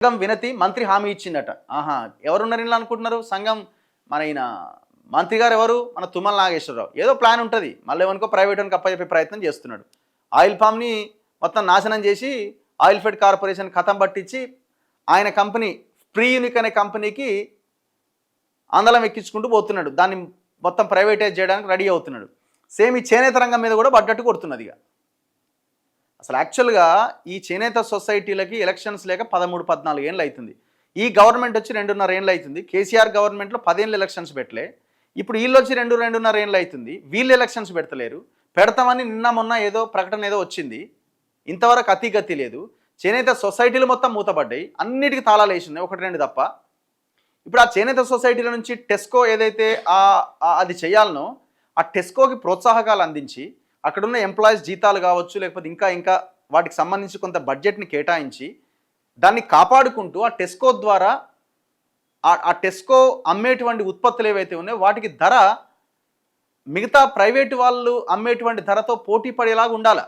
సంఘం వినతి మంత్రి హామీ ఇచ్చిందట. ఆహా! ఎవరున్నారు ఇందులో అనుకుంటున్నారు? సంఘం మన ఈయన మంత్రి గారు ఎవరు? మన తుమ్మల నాగేశ్వరరావు. ఏదో ప్లాన్ ఉంటది. మళ్ళీ ఎవరికో ప్రైవేటోనికి అప్పజెప్పే ప్రయత్నం చేస్తున్నాడు. ఆయిల్ పామ్‌ని మొత్తం నాశనం చేసి ఆయిల్ ఫెడ్ కార్పొరేషన్ ఖతం పట్టించి ఆయన కంపెనీ ప్రీ యూనిక్ అనే కంపెనీకి అందలం ఎక్కించుకుంటూ పోతున్నాడు. దాన్ని మొత్తం ప్రైవేటైజ్ చేయడానికి రెడీ అవుతున్నాడు. సేమ్ ఈ చేనేత రంగం మీద కూడా పడ్డట్టు కొడుతున్నది ఇక. అసలు యాక్చువల్గా ఈ చేనేత సొసైటీలకి ఎలక్షన్స్ లేక 13-14 ఏళ్ళు అవుతుంది. ఈ గవర్నమెంట్ వచ్చి 2.5 ఏళ్ళు అవుతుంది. కేసీఆర్ గవర్నమెంట్లో 10 ఏళ్ళు ఎలక్షన్స్ పెట్టలే. ఇప్పుడు వీళ్ళు వచ్చి 2.5 ఏళ్ళు అవుతుంది. వీళ్ళు ఎలక్షన్స్ పెడతలేరు. పెడతామని నిన్న మొన్న ఏదో ప్రకటన ఏదో వచ్చింది. ఇంతవరకు అతిగతి లేదు. చేనేత సొసైటీలు మొత్తం మూతపడ్డాయి. అన్నిటికీ తాళాలు వేసి ఉన్నాయి, 1-2 తప్ప. ఇప్పుడు ఆ చేనేత సొసైటీల నుంచి టెస్కో ఏదైతే అది చేయాలనో ఆ టెస్కోకి ప్రోత్సాహకాలు అందించి అక్కడున్న ఎంప్లాయీస్ జీతాలు కావచ్చు, లేకపోతే ఇంకా వాటికి సంబంధించి కొంత బడ్జెట్ని కేటాయించి దాన్ని కాపాడుకుంటూ ఆ టెస్కో ద్వారా ఆ టెస్కో అమ్మేటువంటి ఉత్పత్తులు ఏవైతే ఉన్నాయో వాటికి ధర మిగతా ప్రైవేటు వాళ్ళు అమ్మేటువంటి ధరతో పోటీ పడేలాగా ఉండాలి.